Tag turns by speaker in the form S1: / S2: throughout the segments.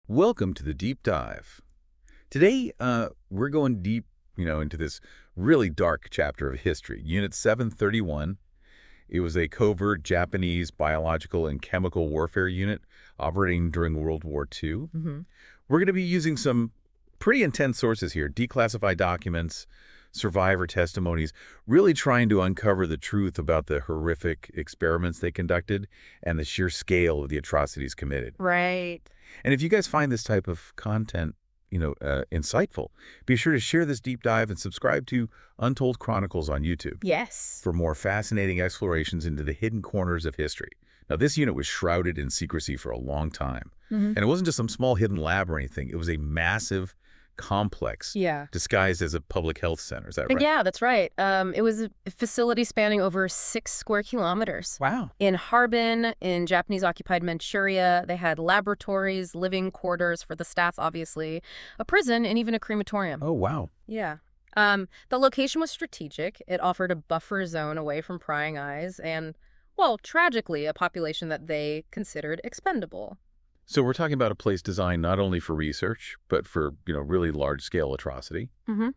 S1: Welcome to the deep dive. Today, we're going deep, into this really dark chapter of history. Unit 731. It was a covert Japanese biological and chemical warfare unit operating during World War II.
S2: hmm
S1: We're going to be using some pretty intense sources here, declassified documents, survivor testimonies, really trying to uncover the truth about the horrific experiments they conducted and the sheer scale of the atrocities committed.
S2: Right.
S1: And if you guys find this type of content, insightful, be sure to share this deep dive and subscribe to Untold Chronicles on YouTube
S2: Yes.
S1: for more fascinating explorations into the hidden corners of history. Now, this unit was shrouded in secrecy for a long time.
S2: hmm
S1: And it wasn't just some small hidden lab or anything. It was a massive complex
S2: Yeah.
S1: disguised as a public health center. Is that right?
S2: Yeah, that's right. It was a facility spanning over 6 square kilometers.
S1: Wow.
S2: In Harbin, in Japanese-occupied Manchuria, they had laboratories, living quarters for the staff, obviously, a prison, and even a crematorium.
S1: Oh, wow.
S2: Yeah. The location was strategic. It offered a buffer zone away from prying eyes and, well, tragically, a population that they considered expendable.
S1: So we're talking about a place designed not only for research, but for, really large-scale atrocity.
S2: hmm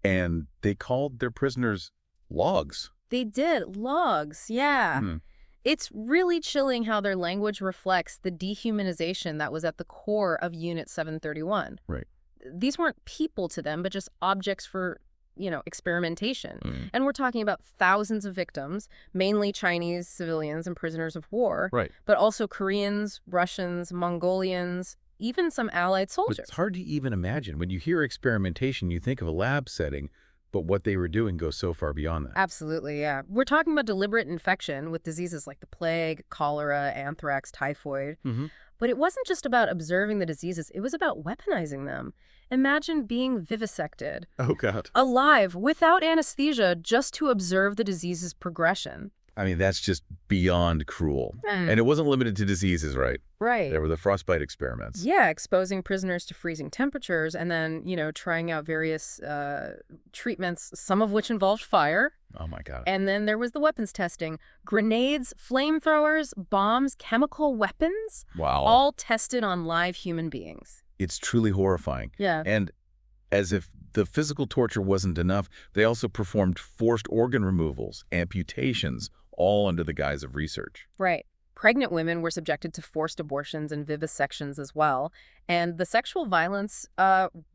S1: And they called their prisoners logs.
S2: They did. Logs, yeah.
S1: Hmm.
S2: It's really chilling how their language reflects the dehumanization that was at the core of Unit 731.
S1: Right.
S2: These weren't people to them, but just objects for, experimentation.
S1: Mm.
S2: And we're talking about thousands of victims, mainly Chinese civilians and prisoners of war,
S1: Right.
S2: but also Koreans, Russians, Mongolians, even some Allied
S1: But
S2: soldiers.
S1: it's hard to even imagine. When you hear experimentation, you think of a lab setting, but what they were doing goes so far beyond that.
S2: Absolutely, yeah. We're talking about deliberate infection with diseases like the plague, cholera, anthrax, typhoid.
S1: Mm-hmm.
S2: But it wasn't just about observing the diseases, it was about weaponizing them. Imagine being vivisected,
S1: Oh, God.
S2: alive, without anesthesia, just to observe the disease's progression.
S1: I mean, that's just beyond cruel. And it wasn't limited to diseases, right?
S2: Right.
S1: There were the frostbite experiments.
S2: Yeah, exposing prisoners to freezing temperatures and then, trying out various treatments, some of which involved fire.
S1: Oh, my God.
S2: And then there was the weapons testing. Grenades, flamethrowers, bombs, chemical weapons,
S1: Wow.
S2: all tested on live human beings.
S1: It's truly horrifying.
S2: Yeah.
S1: And as if the physical torture wasn't enough, they also performed forced organ removals, amputations, all under the guise of research.
S2: Right. Pregnant women were subjected to forced abortions and vivisections as well. And the sexual violence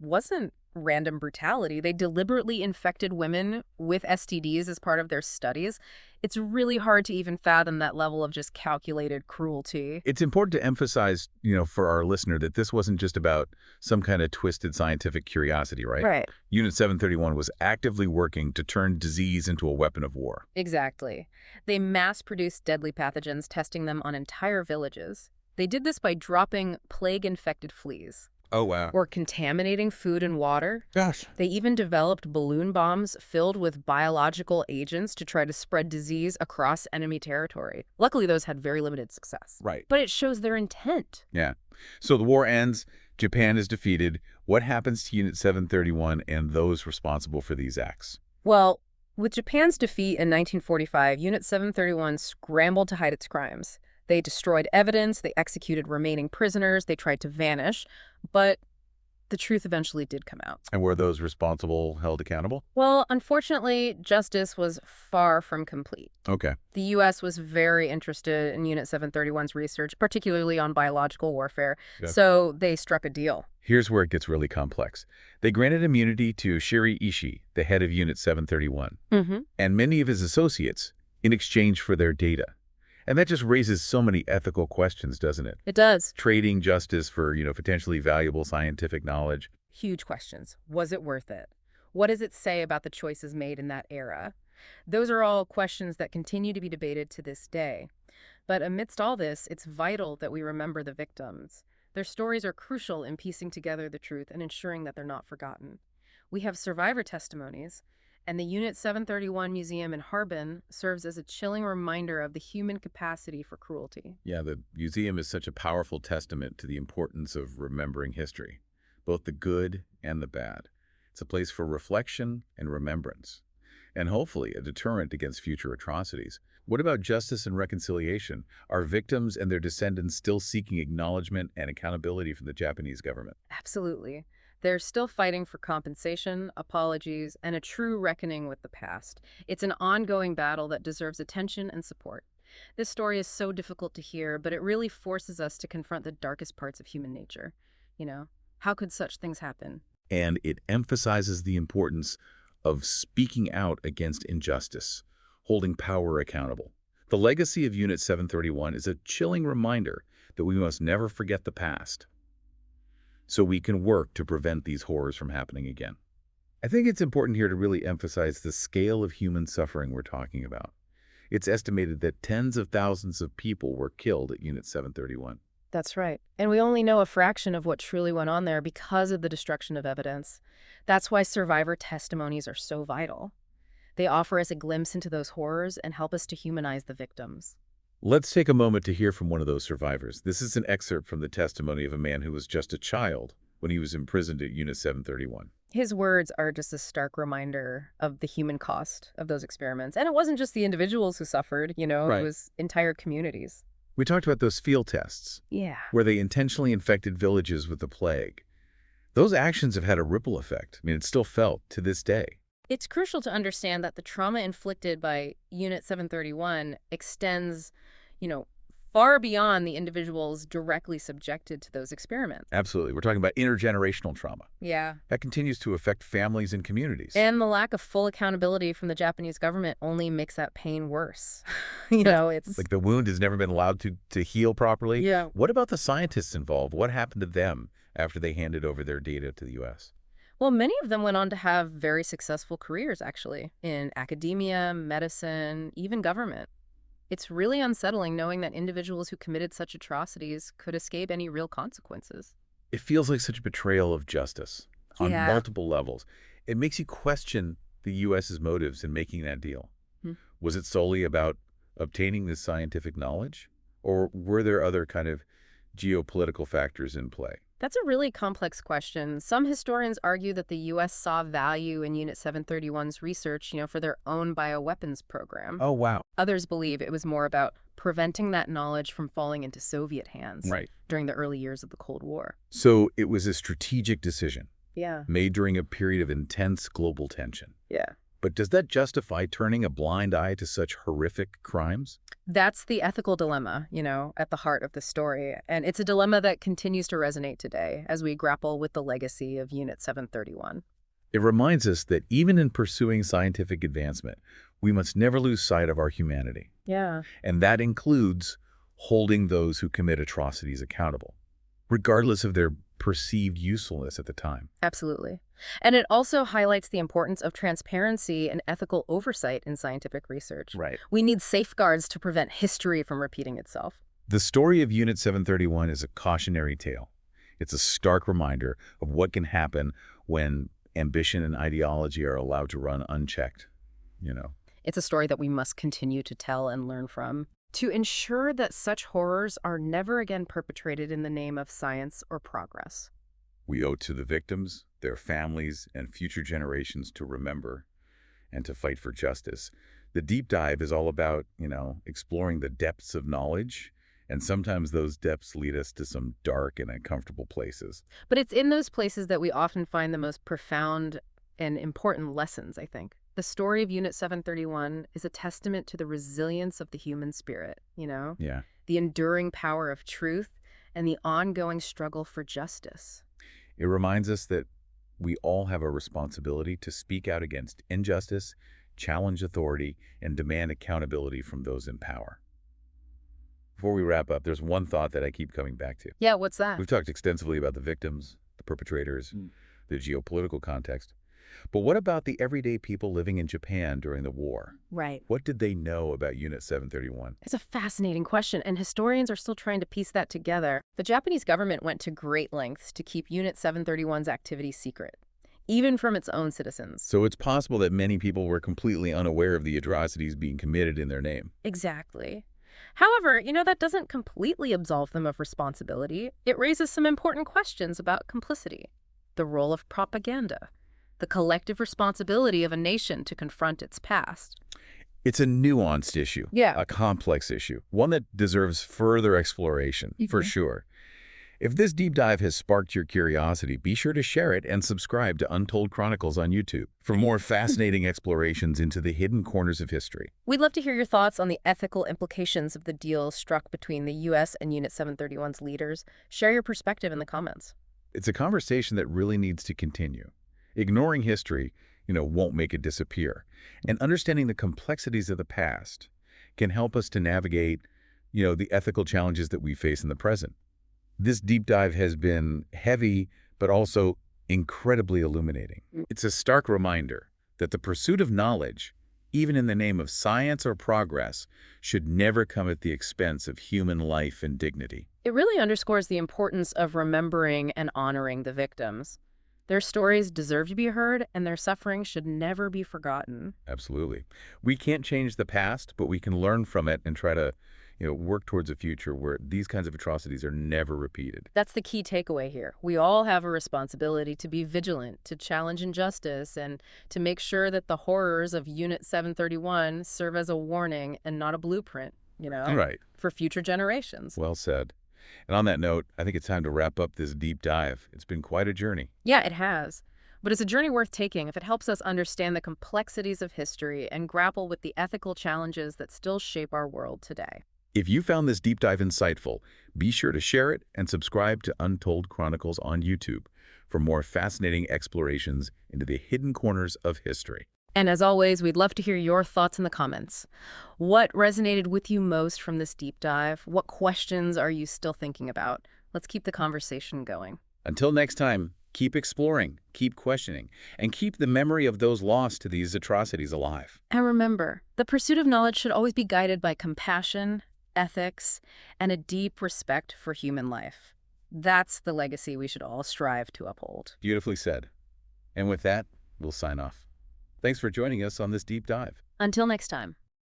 S2: wasn't random brutality. They deliberately infected women with STDs as part of their studies. It's really hard to even fathom that level of just calculated cruelty.
S1: It's important to emphasize, for our listener that this wasn't just about some kind of twisted scientific curiosity, right?
S2: Right.
S1: Unit 731 was actively working to turn disease into a weapon of war.
S2: Exactly. They mass-produced deadly pathogens, testing them on entire villages. They did this by dropping plague-infected fleas
S1: Oh, wow.
S2: or contaminating food and water.
S1: Gosh.
S2: They even developed balloon bombs filled with biological agents to try to spread disease across enemy territory. Luckily, those had very limited success.
S1: Right.
S2: But it shows their intent.
S1: Yeah. So the war ends. Japan is defeated. What happens to Unit 731 and those responsible for these acts?
S2: Well, with Japan's defeat in 1945, Unit 731 scrambled to hide its crimes. They destroyed evidence, they executed remaining prisoners, they tried to vanish, but the truth eventually did come out.
S1: And were those responsible held accountable?
S2: Well, unfortunately, justice was far from complete.
S1: Okay.
S2: The U.S. was very interested in Unit 731's research, particularly on biological warfare,
S1: Yeah.
S2: so they struck a deal.
S1: Here's where it gets really complex. They granted immunity to Shiri Ishii, the head of Unit 731,
S2: Mm-hmm.
S1: and many of his associates in exchange for their data. And that just raises so many ethical questions, doesn't it?
S2: It does.
S1: Trading justice for, potentially valuable scientific knowledge.
S2: Huge questions. Was it worth it? What does it say about the choices made in that era? Those are all questions that continue to be debated to this day. But amidst all this, it's vital that we remember the victims. Their stories are crucial in piecing together the truth and ensuring that they're not forgotten. We have survivor testimonies, and the Unit 731 Museum in Harbin serves as a chilling reminder of the human capacity for cruelty.
S1: Yeah, the museum is such a powerful testament to the importance of remembering history, both the good and the bad. It's a place for reflection and remembrance, and hopefully a deterrent against future atrocities. What about justice and reconciliation? Are victims and their descendants still seeking acknowledgement and accountability from the Japanese government?
S2: Absolutely. They're still fighting for compensation, apologies, and a true reckoning with the past. It's an ongoing battle that deserves attention and support. This story is so difficult to hear, but it really forces us to confront the darkest parts of human nature. You know, how could such things happen?
S1: And it emphasizes the importance of speaking out against injustice, holding power accountable. The legacy of Unit 731 is a chilling reminder that we must never forget the past, so we can work to prevent these horrors from happening again. I think it's important here to really emphasize the scale of human suffering we're talking about. It's estimated that tens of thousands of people were killed at Unit 731.
S2: That's right. And we only know a fraction of what truly went on there because of the destruction of evidence. That's why survivor testimonies are so vital. They offer us a glimpse into those horrors and help us to humanize the victims.
S1: Let's take a moment to hear from one of those survivors. This is an excerpt from the testimony of a man who was just a child when he was imprisoned at Unit 731.
S2: His words are just a stark reminder of the human cost of those experiments. And it wasn't just the individuals who suffered,
S1: Right.
S2: it was entire communities.
S1: We talked about those field tests,
S2: Yeah.
S1: where they intentionally infected villages with the plague. Those actions have had a ripple effect. I mean, it's still felt to this day.
S2: It's crucial to understand that the trauma inflicted by Unit 731 extends, far beyond the individuals directly subjected to those experiments.
S1: Absolutely. We're talking about intergenerational trauma.
S2: Yeah.
S1: That continues to affect families and communities.
S2: And the lack of full accountability from the Japanese government only makes that pain worse. It's...
S1: Like the wound has never been allowed to heal properly.
S2: Yeah.
S1: What about the scientists involved? What happened to them after they handed over their data to the U.S.?
S2: Well, many of them went on to have very successful careers, actually, in academia, medicine, even government. It's really unsettling knowing that individuals who committed such atrocities could escape any real consequences.
S1: It feels like such a betrayal of justice on
S2: Yeah.
S1: multiple levels. It makes you question the U.S.'s motives in making that deal.
S2: Hmm.
S1: Was it solely about obtaining this scientific knowledge? Or were there other kind of geopolitical factors in play?
S2: That's a really complex question. Some historians argue that the U.S. saw value in Unit 731's research, for their own bioweapons program.
S1: Oh, wow.
S2: Others believe it was more about preventing that knowledge from falling into Soviet hands
S1: Right.
S2: during the early years of the Cold War.
S1: So it was a strategic decision
S2: Yeah.
S1: made during a period of intense global tension.
S2: Yeah.
S1: But does that justify turning a blind eye to such horrific crimes?
S2: That's the ethical dilemma, at the heart of the story. And it's a dilemma that continues to resonate today as we grapple with the legacy of Unit 731.
S1: It reminds us that even in pursuing scientific advancement, we must never lose sight of our humanity.
S2: Yeah.
S1: And that includes holding those who commit atrocities accountable, regardless of their perceived usefulness at the time.
S2: Absolutely. And it also highlights the importance of transparency and ethical oversight in scientific research.
S1: Right.
S2: We need safeguards to prevent history from repeating itself.
S1: The story of Unit 731 is a cautionary tale. It's a stark reminder of what can happen when ambition and ideology are allowed to run unchecked,
S2: It's a story that we must continue to tell and learn from to ensure that such horrors are never again perpetrated in the name of science or progress.
S1: We owe it to the victims, their families, and future generations to remember and to fight for justice. The deep dive is all about, exploring the depths of knowledge, and sometimes those depths lead us to some dark and uncomfortable places.
S2: But it's in those places that we often find the most profound and important lessons, I think. The story of Unit 731 is a testament to the resilience of the human spirit,
S1: Yeah.
S2: the enduring power of truth, and the ongoing struggle for justice.
S1: It reminds us that we all have a responsibility to speak out against injustice, challenge authority, and demand accountability from those in power. Before we wrap up, there's one thought that I keep coming back to.
S2: Yeah, what's that?
S1: We've talked extensively about the victims, the perpetrators, the geopolitical context. But what about the everyday people living in Japan during the war?
S2: Right.
S1: What did they know about Unit 731?
S2: It's a fascinating question, and historians are still trying to piece that together. The Japanese government went to great lengths to keep Unit 731's activity secret, even from its own citizens.
S1: So it's possible that many people were completely unaware of the atrocities being committed in their name.
S2: Exactly. However, that doesn't completely absolve them of responsibility. It raises some important questions about complicity, the role of propaganda, the collective responsibility of a nation to confront its past.
S1: It's a nuanced issue,
S2: Yeah.
S1: a complex issue, one that deserves further exploration, for sure. If this deep dive has sparked your curiosity, be sure to share it and subscribe to Untold Chronicles on YouTube for more fascinating explorations into the hidden corners of history.
S2: We'd love to hear your thoughts on the ethical implications of the deal struck between the U.S. and Unit 731's leaders. Share your perspective in the comments.
S1: It's a conversation that really needs to continue. Ignoring history, won't make it disappear. And understanding the complexities of the past can help us to navigate, the ethical challenges that we face in the present. This deep dive has been heavy, but also incredibly illuminating. It's a stark reminder that the pursuit of knowledge, even in the name of science or progress, should never come at the expense of human life and dignity.
S2: It really underscores the importance of remembering and honoring the victims. Their stories deserve to be heard, and their suffering should never be forgotten.
S1: Absolutely. We can't change the past, but we can learn from it and try to, work towards a future where these kinds of atrocities are never repeated.
S2: That's the key takeaway here. We all have a responsibility to be vigilant, to challenge injustice, and to make sure that the horrors of Unit 731 serve as a warning and not a blueprint,
S1: Right.
S2: for future generations.
S1: Well said. And on that note, I think it's time to wrap up this deep dive. It's been quite a journey.
S2: Yeah, it has. But it's a journey worth taking if it helps us understand the complexities of history and grapple with the ethical challenges that still shape our world today.
S1: If you found this deep dive insightful, be sure to share it and subscribe to Untold Chronicles on YouTube for more fascinating explorations into the hidden corners of history.
S2: And as always, we'd love to hear your thoughts in the comments. What resonated with you most from this deep dive? What questions are you still thinking about? Let's keep the conversation going.
S1: Until next time, keep exploring, keep questioning, and keep the memory of those lost to these atrocities alive.
S2: And remember, the pursuit of knowledge should always be guided by compassion, ethics, and a deep respect for human life. That's the legacy we should all strive to uphold.
S1: Beautifully said. And with that, we'll sign off. Thanks for joining us on this deep dive.
S2: Until next time.